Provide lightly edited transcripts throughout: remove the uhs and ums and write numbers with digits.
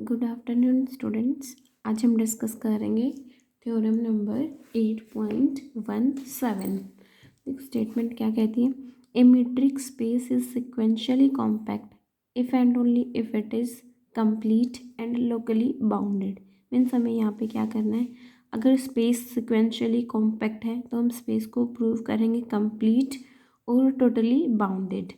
Good afternoon students. आज हम discuss करेंगे थ्योरम नंबर 8.17। स्टेटमेंट क्या कहती है? A metric space is sequentially compact if and only if it is complete and locally bounded. Means हमें यहाँ पे क्या करना है, अगर स्पेस सिक्वेंशियली कॉम्पैक्ट है तो हम स्पेस को प्रूव करेंगे कंप्लीट और टोटली बाउंडेड,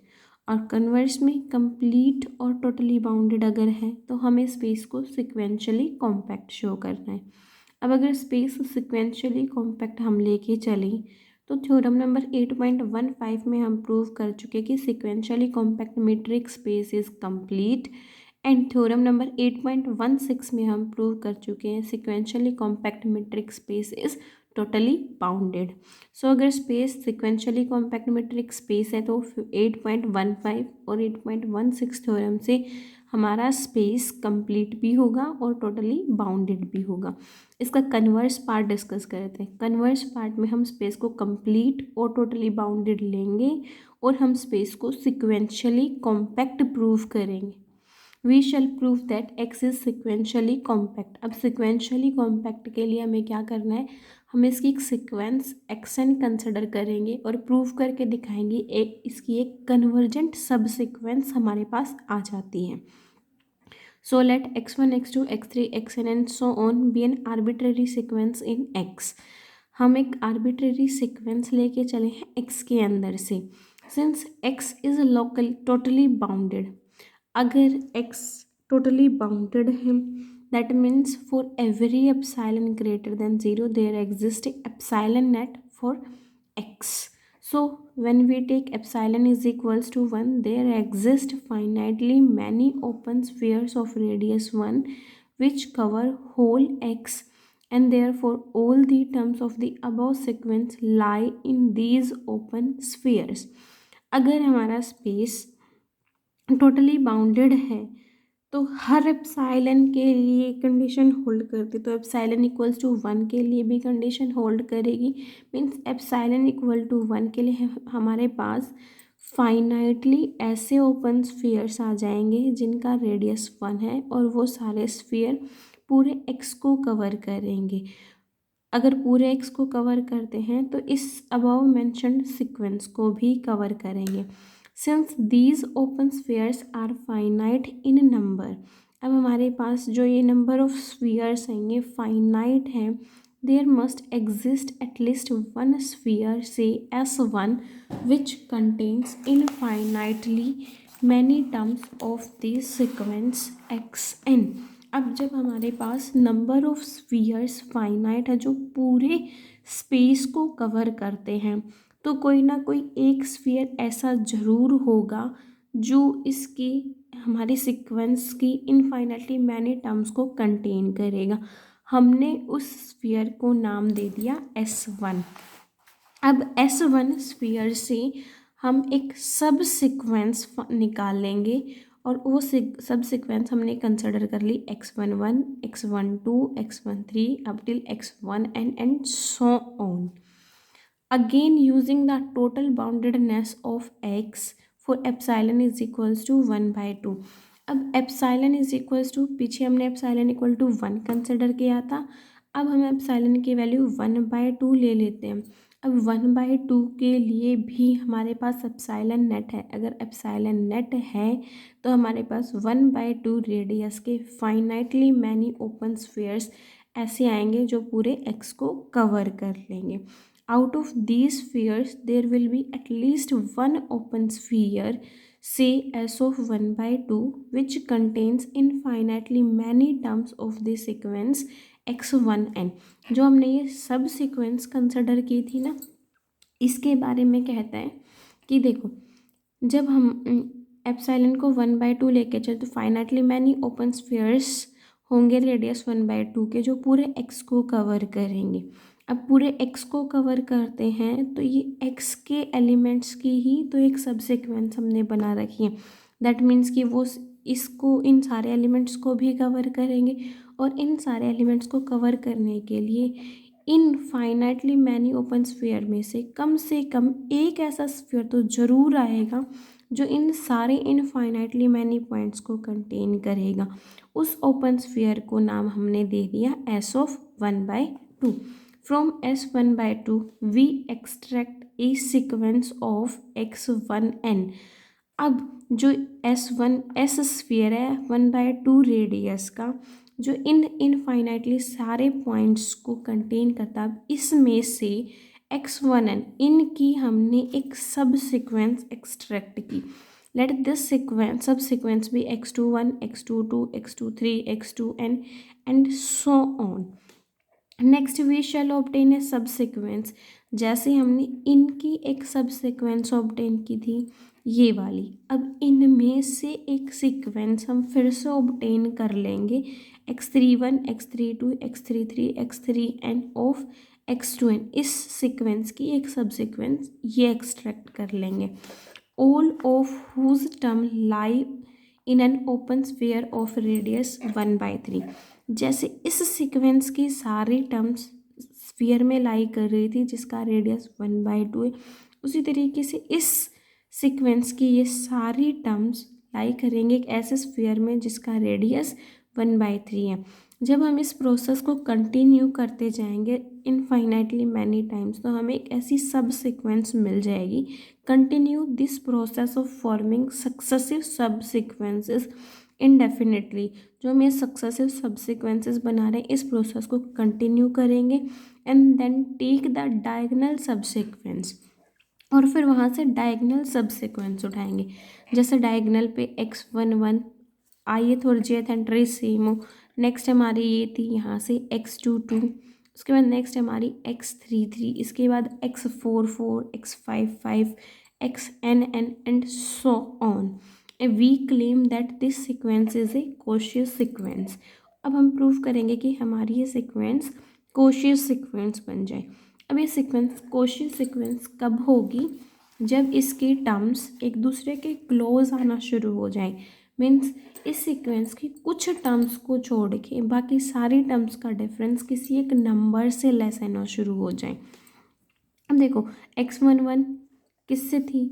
और कन्वर्स में कंप्लीट और टोटली बाउंडेड अगर है तो हमें स्पेस को सिक्वेंशियली कॉम्पैक्ट शो करना है। अब अगर स्पेस सिक्वेंशियली कॉम्पैक्ट हम लेके चलें तो थ्योरम नंबर 8.15 में हम प्रूव कर चुके कि sequentially compact metric space is complete, and theorem number 8.16 में हम प्रूव कर चुके हैं sequentially compact metric space is totally bounded. So अगर space sequentially compact metric space है तो 8.15 और 8.16 थ्योरम से हमारा स्पेस कंप्लीट भी होगा और टोटली बाउंडेड भी होगा। इसका कन्वर्स पार्ट डिस्कस करते हैं। कन्वर्स पार्ट में हम स्पेस को कंप्लीट और टोटली बाउंडेड लेंगे और हम स्पेस को सिक्वेंशियली कॉम्पैक्ट प्रूव करेंगे। We shall prove that X is sequentially compact. अब सिक्वेंशियली कॉम्पैक्ट के लिए हमें क्या करना है, हम इसकी एक सीक्वेंस एक्स एन कंसिडर करेंगे और प्रूव करके दिखाएंगे इसकी एक कन्वर्जेंट सब सीक्वेंस हमारे पास आ जाती है। So let x1 x2 x3 xn and so on be an arbitrary sequence in x। हम एक आर्बिट्रेरी सीक्वेंस लेके चले हैं x के अंदर से। Since x is local totally bounded, अगर x टोटली बाउंडेड है that means for every epsilon greater than 0 there exist epsilon net for x. So when we take epsilon is equals to 1, there exist finitely many open spheres of radius 1 which cover whole x, and therefore all the terms of the above sequence lie in these open spheres. अगर हमारा space totally bounded है तो हर epsilon के लिए condition hold करती, तो epsilon equals to 1 के लिए भी कंडीशन होल्ड करेगी। मीन्स एप्साइलन इक्वल टू 1 के लिए हमारे पास फाइनाइटली ऐसे ओपन स्फीयर्स आ जाएंगे जिनका रेडियस 1 है और वो सारे स्फीयर पूरे एक्स को कवर करेंगे। अगर पूरे एक्स को कवर करते हैं तो इस अबव मेंशन्ड सीक्वेंस को भी कवर करेंगे। Since these open spheres are finite in number, अब हमारे पास जो ये नंबर ऑफ स्फीयर्स हैं ये फाइनाइट हैं, there must exist at least one sphere say S1 which contains infinitely many terms of this sequence xn। अब जब हमारे पास नंबर ऑफ स्फीयर्स फाइनाइट है जो पूरे स्पेस को कवर करते हैं, तो कोई ना कोई एक स्फीयर ऐसा ज़रूर होगा जो इसकी हमारी सीक्वेंस की इनफाइनाइटली मैनी टर्म्स को कंटेन करेगा। हमने उस स्फीयर को नाम दे दिया S1। अब S1 स्फीयर से हम एक सब सीक्वेंस निकालेंगे और वो सब सीक्वेंस हमने कंसिडर कर ली x11 x12 x13 up till x1 and so on. Again using the total boundedness of x for epsilon is equals to 1/2। अब एप्सिलॉन इज इक्वल्स टू, पीछे हमने एप्सिलॉन इक्वल टू 1 कंसिडर किया था, अब हम एप्सिलॉन की वैल्यू 1/2 ले लेते हैं। अब 1/2 के लिए भी हमारे पास एप्सिलॉन नेट है। अगर एप्सिलॉन नेट है तो हमारे पास 1/2 रेडियस के फाइनाइटली मैनी ओपन स्फीयर्स ऐसे आएंगे जो पूरे एक्स को कवर कर लेंगे। Out of these spheres there will be at least one open sphere say S of 1/2 which contains infinitely many terms of the sequence x1n। जो हमने ये सब सीक्वेंस कंसिडर की थी ना, इसके बारे में कहता है कि देखो जब हम एप्सिलॉन को 1/2 लेके चले तो फाइनाइटली मैनी ओपन स्फीयर्स होंगे रेडियस 1/2 के जो पूरे एक्स को कवर करेंगे। अब पूरे एक्स को कवर करते हैं तो ये एक्स के एलिमेंट्स की ही तो एक सब सीक्वेंस हमने बना रखी है। दैट मीन्स कि वो इसको इन सारे एलिमेंट्स को भी कवर करेंगे, और इन सारे एलिमेंट्स को कवर करने के लिए इन फाइनाइटली मैनी ओपन स्फीयर में से कम एक ऐसा स्फीयर तो ज़रूर आएगा जो इन सारे इनफाइनाइटली मैनी पॉइंट्स को कंटेन करेगा। उस ओपन स्फीयर को नाम हमने दे दिया S(1/2). From S(1/2) we extract a sequence of x1n। अब जो S स्फीयर है 1/2 रेडियस का, जो इन इनफाइनाइटली सारे पॉइंट्स को कंटेन करता, अब इसमें से x1n इनकी हमने एक सब सीक्वेंस एक्सट्रैक्ट की। Let this sequence subsequence भी x21, x22, x23, x2n and so on. Next we shall obtain a subsequence. जैसे हमने इनकी एक सब सीक्वेंस ऑब्टेन की थी ये वाली, अब इनमें से एक सीक्वेंस हम फिर से ऑब्टेन कर लेंगे x31, x32, x33, x3n of x2n। इस सीक्वेंस की एक सब सीक्वेंस ये एक्सट्रैक्ट कर लेंगे। All of whose term lie in an open sphere of radius 1/3। जैसे इस सीक्वेंस की सारी टर्म्स स्फीयर में लाई कर रही थी जिसका रेडियस 1/2 है, उसी तरीके से इस सीक्वेंस की ये सारी टर्म्स लाई करेंगे एक ऐसे स्फीयर में जिसका रेडियस 1/3 है। जब हम इस प्रोसेस को कंटिन्यू करते जाएंगे इनफाइनाइटली मैनी टाइम्स, तो हमें एक ऐसी सब सीक्वेंस मिल जाएगी। Continue this process of forming successive सब सीक्वेंसेस इनडेफिनेटली। जो हम ये सक्सेसिव सब सीक्वेंसेस बना रहे हैं इस प्रोसेस को कंटिन्यू करेंगे and then take the diagonal sub sequence, और फिर वहाँ से डायगोनल सब सीक्वेंस उठाएंगे। जैसे डायगोनल पे x11 आइए थोड़ी जेथ एंट्री सेम हो। नेक्स्ट हमारी ये थी यहाँ से x22, उसके बाद नेक्स्ट हमारी x33, इसके बाद x44, x55, xnn and so on. We claim that this sequence is a Cauchy sequence. अब हम प्रूव करेंगे कि हमारी ये सीक्वेंस कोशियस सीक्वेंस बन जाए। अब ये सीक्वेंस कोशियस सीक्वेंस कब होगी? जब इसके टर्म्स एक दूसरे के क्लोज आना शुरू हो जाए। मीन्स इस सीक्वेंस की कुछ टर्म्स को छोड़ के बाकी सारी टर्म्स का डिफरेंस किसी एक नंबर से लेस आना शुरू हो जाए। अब देखो x11 किससे थी?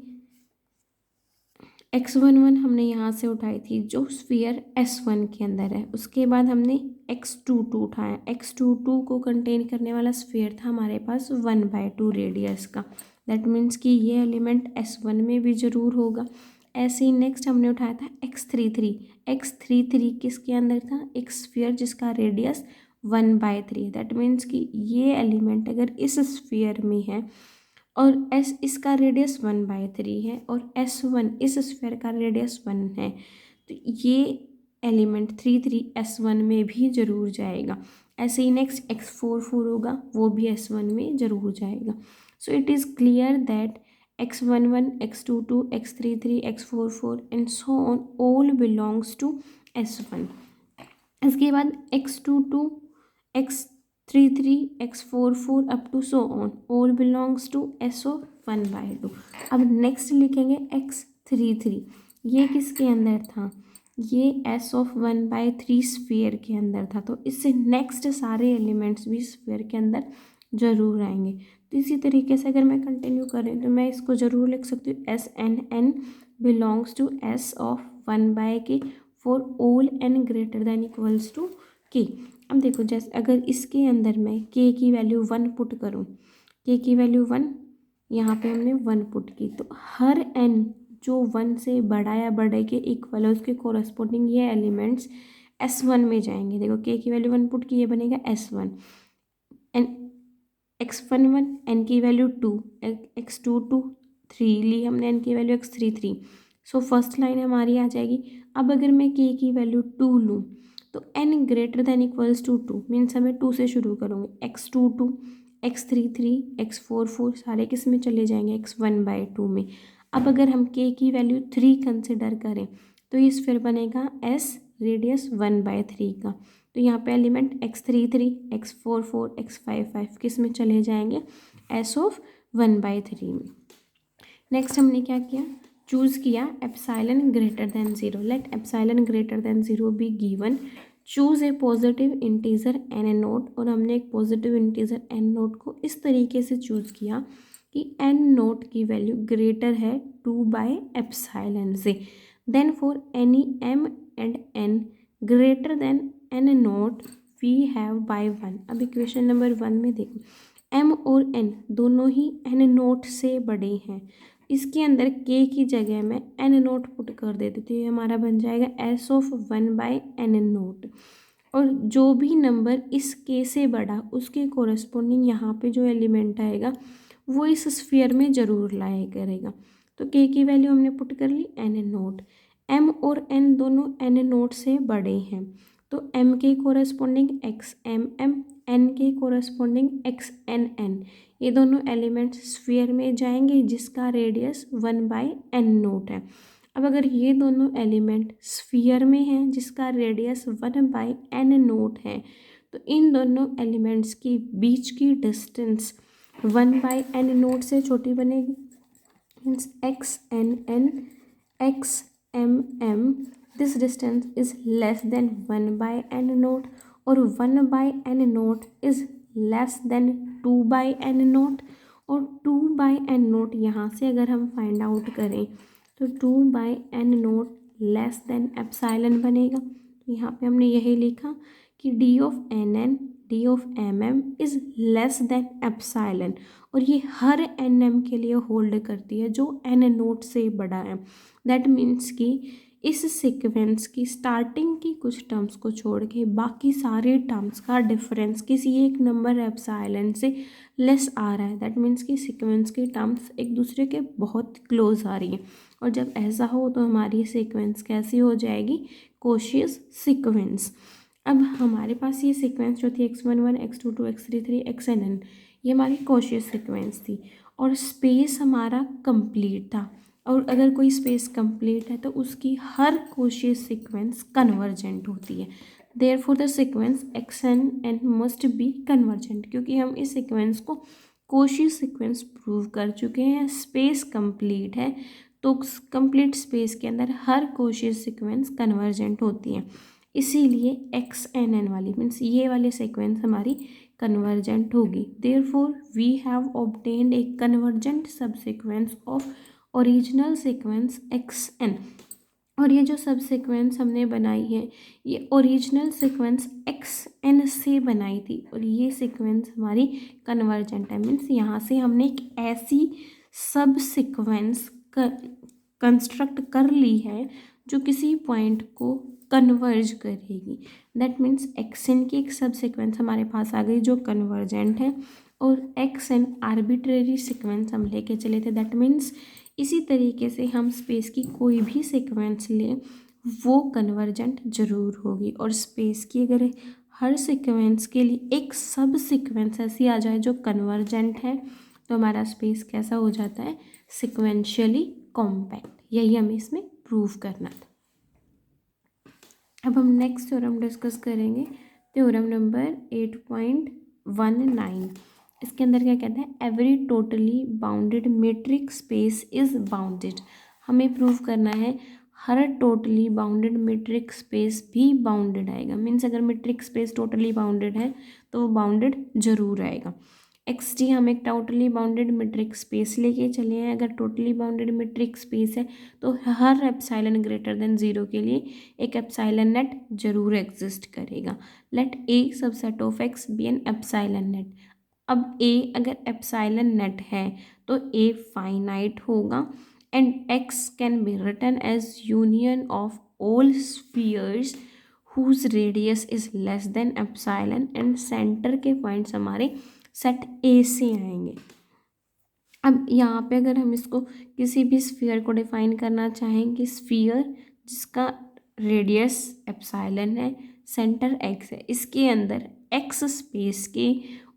x11 हमने यहाँ से उठाई थी जो स्फीयर S1 के अंदर है। उसके बाद हमने x22 उठाया। x22 को कंटेन करने वाला स्फीयर था हमारे पास 1/2 रेडियस का। दैट मीन्स कि ये एलिमेंट S1 में भी ज़रूर होगा। ऐसे ही नेक्स्ट हमने उठाया था x33। x33 किसके अंदर था? एक स्फीयर जिसका रेडियस 1/3। दैट मीन्स कि ये एलिमेंट अगर इस स्फीयर में है और S इसका रेडियस 1/3 है और S1 इस स्फीयर का रेडियस 1 है, तो ये एलिमेंट 33 S1 में भी ज़रूर जाएगा। ऐसे ही नेक्स्ट x44 होगा, वो भी S1 में ज़रूर जाएगा। So it is clear that x11, x22, x33, x44 and so on all belongs to S1। इसके बाद x22, x33, x44 up to so on all belongs to S of 1/2। अब next लिखेंगे x33। ये किसके अंदर था? ये S of 1/3 स्फीयर के अंदर था। तो इससे नेक्स्ट सारे एलिमेंट्स भी स्फीयर के अंदर ज़रूर आएंगे। तो इसी तरीके से अगर मैं कंटिन्यू करें तो मैं इसको ज़रूर लिख सकती हूँ SNN belongs to S of 1/k for all n greater than equals to k। अब देखो जैसे अगर इसके अंदर मैं k की वैल्यू 1 पुट करूँ, k की वैल्यू 1, यहाँ पे हमने 1 पुट की, तो हर n जो 1 से बड़ा या बड़े के इक्वल है उसके कोरस्पोंडिंग ये एलिमेंट्स S1 में जाएंगे। देखो k की वैल्यू 1 पुट की, ये बनेगा S1 एंड x11 n की वैल्यू 2, x22 3 ली हमने, n की value x33। So first line हमारी आ जाएगी। अब अगर मैं k की वैल्यू 2 लूँ तो n greater than equals to 2 means हमें 2 से शुरू करूँगी। x22, x33, x44 सारे किस में चले जाएंगे? x1/2 में। अब अगर हम k की वैल्यू 3 कंसिडर करें तो ये फिर बनेगा s रेडियस 1/3 का। तो यहाँ पे एलिमेंट x33, x44, x55 किस में चले जाएंगे? s of 1/3 में। नेक्स्ट हमने क्या किया? चूज़ किया epsilon greater than 0। Let epsilon greater than 0 be given. Choose a positive integer n nought, और हमने एक पॉजिटिव इंटीजर n नोट को इस तरीके से चूज़ किया कि एन नोट की वैल्यू ग्रेटर है 2/एप्सिलॉन से, then for any M and N greater than N nought we have by 1। अब इक्वेशन नंबर 1 में देखो, एम और एन दोनों ही एन नोट से बड़े हैं। इसके अंदर के की जगह में एन नोट पुट कर देते तो ये हमारा बन जाएगा एस ऑफ 1/एन नोट। और जो भी नंबर इस के से बड़ा उसके कोरस्पोंडिंग यहाँ पे जो एलिमेंट आएगा वो इस स्फीयर में ज़रूर लाया करेगा। तो के की वैल्यू हमने पुट कर ली एन नोट। एम और एन दोनों एन नोट से बड़े हैं तो एम के corresponding X M M, N के कोरस्पोंडिंग एक्स एन एन, ये दोनों एलिमेंट्स स्फीयर में जाएंगे जिसका रेडियस 1/एन नोट है। अब अगर ये दोनों एलिमेंट स्फीयर में हैं जिसका रेडियस 1/एन नोट है तो इन दोनों एलिमेंट्स की बीच की डिस्टेंस 1/एन नोट से छोटी बनेगी। Means x N n x M m, this distance is less than 1/एन नोट और 1/एन नोट इज लेस देन 2/एन नोट। और 2/एन नोट यहाँ से अगर हम फाइंड आउट करें तो 2/एन नोट लेस देन एप्सिलॉन बनेगा। तो यहाँ पे हमने यही लिखा कि D of N N D of M M is less than epsilon, और ये हर एन एम के लिए होल्ड करती है जो एन नोट से बड़ा है। दैट मीन्स कि इस सीक्वेंस की स्टार्टिंग की कुछ टर्म्स को छोड़ के बाकी सारे टर्म्स का डिफरेंस किसी एक नंबर एप्सिलॉन से लेस आ रहा है। दैट मीन्स कि सीक्वेंस की टर्म्स एक दूसरे के बहुत क्लोज आ रही हैं, और जब ऐसा हो तो हमारी सीक्वेंस कैसी हो जाएगी, कोशियस सीक्वेंस। अब हमारे पास ये सीक्वेंस जो थी x11 x22 x33 xnn, ये हमारी कोशियस सीक्वेंस थी और स्पेस हमारा कंप्लीट था। और अगर कोई स्पेस कंप्लीट है तो उसकी हर कोशियस सीक्वेंस कन्वर्जेंट होती है। Therefore the sequence xnn must be convergent, क्योंकि हम इस सीक्वेंस को कोशियस सीक्वेंस प्रूव कर चुके हैं। स्पेस कंप्लीट है तो कंप्लीट स्पेस के अंदर हर कोशियस सीक्वेंस कन्वर्जेंट होती है, इसीलिए एक्स एन एन वाली मीन्स ये वाली सीक्वेंस हमारी कन्वर्जेंट होगी। Therefore we have obtained a convergent subsequence of original sequence x n. और ये जो सब सीक्वेंस हमने बनाई है ये ओरिजिनल सीक्वेंस एक्स एन से बनाई थी, और ये सीक्वेंस हमारी कन्वर्जेंट है। मीन्स यहाँ से हमने एक ऐसी सब सीक्वेंस कंस्ट्रक्ट कर ली है जो किसी पॉइंट को कन्वर्ज करेगी। दैट मीन्स एक्स एन की एक सब सीक्वेंस हमारे पास आ गई जो कन्वर्जेंट है, और एक्स एन आर्बिट्रेरी सीक्वेंस हम लेके चले थे। दैट मीन्स इसी तरीके से हम स्पेस की कोई भी सीक्वेंस लें वो कन्वर्जेंट ज़रूर होगी, और स्पेस की अगर हर सीक्वेंस के लिए एक सब सीक्वेंस ऐसी आ जाए जो कन्वर्जेंट है तो हमारा स्पेस कैसा हो जाता है, सिक्वेंशियली कॉम्पैक्ट। यही हमें इसमें प्रूव करना था। अब हम नेक्स्ट थ्योरम डिस्कस करेंगे, थ्योरम नंबर 8.19। इसके अंदर क्या कहता है, every totally bounded metric space is bounded. हमें प्रूव करना है हर टोटली बाउंडेड मेट्रिक स्पेस भी बाउंडेड आएगा। मीन्स अगर मेट्रिक स्पेस टोटली बाउंडेड है तो वो बाउंडेड जरूर आएगा। एक्स टी हम एक टोटली बाउंडेड मेट्रिक स्पेस लेके चले हैं। अगर टोटली बाउंडेड मेट्रिक स्पेस है तो हर एप्सिलॉन ग्रेटर देन 0 के लिए एक एप्सिलॉन नेट जरूर एग्जिस्ट करेगा। Let A subset of X be an epsilon net. अब ए अगर एप्सिलॉन नेट है तो ए फाइनाइट होगा, and X can be written as union of all spheres whose radius is less than epsilon, and centre के points हमारे set A से आएंगे। अब यहाँ पे अगर हम इसको किसी भी स्फीयर को डिफाइन करना चाहें कि स्फीयर जिसका रेडियस एप्सिलॉन है, सेंटर एक्स है, इसके अंदर एक्स स्पेस के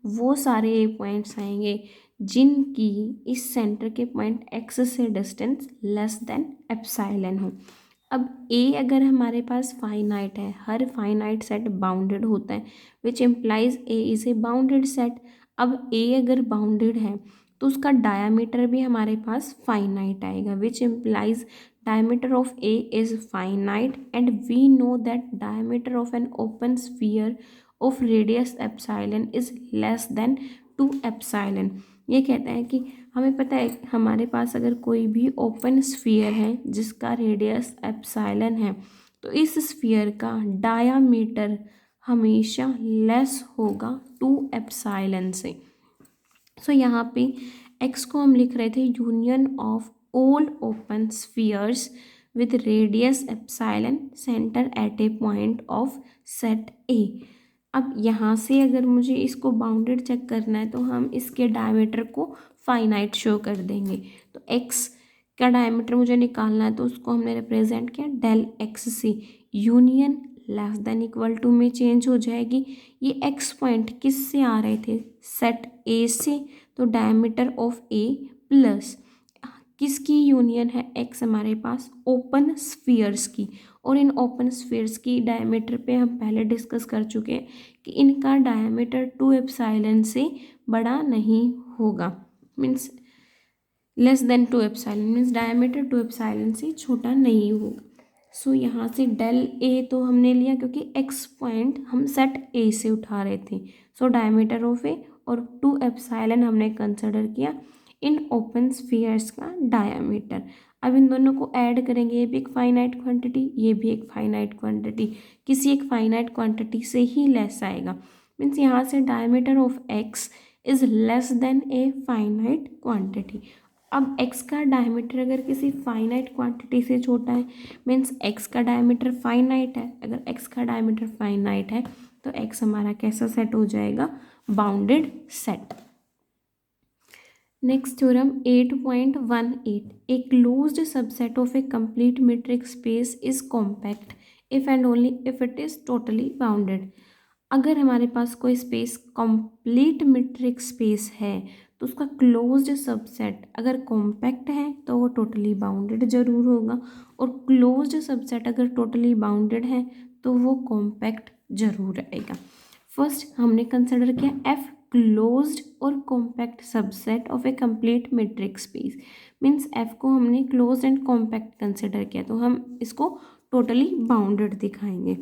वो सारे ए पॉइंट्स आएंगे जिनकी इस सेंटर के पॉइंट एक्स से डिस्टेंस लेस देन एप्सिलॉन हो। अब ए अगर हमारे पास फाइनाइट है, हर फाइनाइट सेट बाउंडेड होता है, which implies A is a bounded set. अब ए अगर बाउंडेड है तो उसका डायामीटर भी हमारे पास फाइनाइट आएगा, which implies diameter of A is finite, and we know that diameter of an open sphere of radius epsilon is less than 2 epsilon. ये कहता है कि हमें पता है हमारे पास अगर कोई भी ओपन स्फीयर है जिसका रेडियस एप्सिलॉन है, तो इस स्फीयर का डायामीटर हमेशा लेस होगा 2 एप्सिलॉन से। सो यहाँ पे x को हम लिख रहे थे union of all open spheres with radius epsilon centre at A point of set ए। अब यहाँ से अगर मुझे इसको बाउंडेड चेक करना है तो हम इसके डायमीटर को फाइनाइट शो कर देंगे। तो x का डायमीटर मुझे निकालना है तो उसको हमने रिप्रेजेंट किया डेल एक्स से। Union less than equal to में चेंज हो जाएगी। ये x पॉइंट किस से आ रहे थे, सेट ए से, तो डायमीटर ऑफ ए प्लस किसकी यूनियन है, x हमारे पास ओपन स्फीयर्स की। और इन ओपन स्फीयर्स की डायमीटर पे हम पहले डिस्कस कर चुके हैं कि इनका डायमीटर 2 एप्सिलॉन से बड़ा नहीं होगा, means less than 2 epsilon, means diameter 2 epsilon से छोटा नहीं होगा। सो यहाँ से डेल ए तो हमने लिया क्योंकि x पॉइंट हम सेट ए से उठा रहे थे। सो डायमीटर ऑफ ए और 2 एप्सिलॉन हमने कंसिडर किया इन ओपन स्फीयर्स का डायमीटर। अब इन दोनों को ऐड करेंगे, ये भी एक फाइनाइट क्वांटिटी, ये भी एक फाइनाइट क्वांटिटी, किसी एक फाइनाइट क्वांटिटी से ही लेस आएगा। मीन्स यहाँ से diameter of x is less then a finite quantity. अब x का डायमीटर अगर किसी फाइनाइट क्वांटिटी से छोटा है, मीन्स x का डायमीटर फाइनाइट है। अगर x का डायमीटर फाइनाइट है तो x हमारा कैसा सेट हो जाएगा, bounded set. Next theorem 8.18, a closed subset of A complete metric space is compact if and only if it is totally bounded. अगर हमारे पास कोई स्पेस कंप्लीट मीट्रिक स्पेस है तो उसका क्लोज्ड सबसेट अगर कॉम्पैक्ट है तो वो टोटली बाउंडेड जरूर होगा, और क्लोज्ड सबसेट अगर टोटली बाउंडेड है तो वो कॉम्पैक्ट जरूर रहेगा। फर्स्ट हमने कंसिडर किया एफ क्लोज्ड और compact subset of A complete metric space, means F को हमने क्लोज्ड एंड कॉम्पैक्ट कंसिडर किया तो हम इसको टोटली बाउंडेड दिखाएंगे।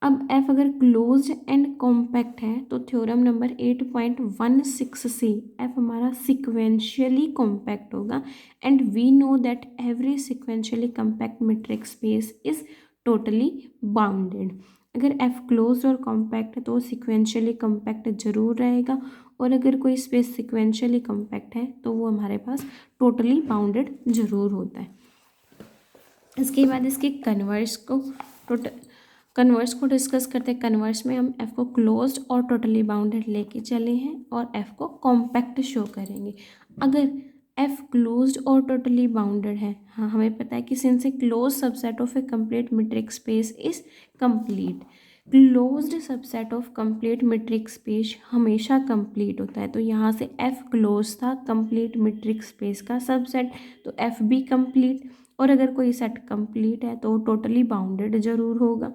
अब f अगर क्लोज्ड एंड कॉम्पैक्ट है तो थ्योरम नंबर 8.16 से f हमारा सिक्वेंशियली कॉम्पैक्ट होगा, and we know that every sequentially compact metric space is totally bounded. अगर f क्लोज्ड और कॉम्पैक्ट है तो सिक्वेंशियली कॉम्पैक्ट जरूर रहेगा, और अगर कोई स्पेस सिक्वेंशियली कॉम्पैक्ट है तो वो हमारे पास टोटली बाउंडेड जरूर होता है। इसके बाद इसके कन्वर्स को डिस्कस करते हैं। कन्वर्स में हम f को क्लोज्ड और टोटली बाउंडेड लेके चले हैं और f को कॉम्पैक्ट शो करेंगे। अगर f क्लोज्ड और टोटली बाउंडेड है, हाँ हमें पता है कि since A close subset of A complete metric space is complete, closed subset of complete metric space हमेशा कंप्लीट होता है। तो यहाँ से f क्लोज था कंप्लीट मीट्रिक स्पेस का सबसेट, तो f भी कंप्लीट, और अगर कोई सेट कंप्लीट है तो टोटली बाउंडेड जरूर होगा,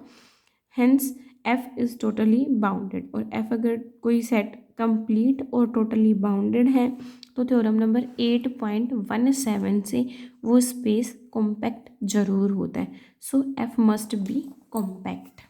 hence f is totally bounded. और f अगर कोई सेट कंप्लीट और टोटली बाउंडेड है तो थ्योरम नंबर 8.17 से वो स्पेस कॉम्पैक्ट जरूर होता है। सो f मस्ट बी कॉम्पैक्ट।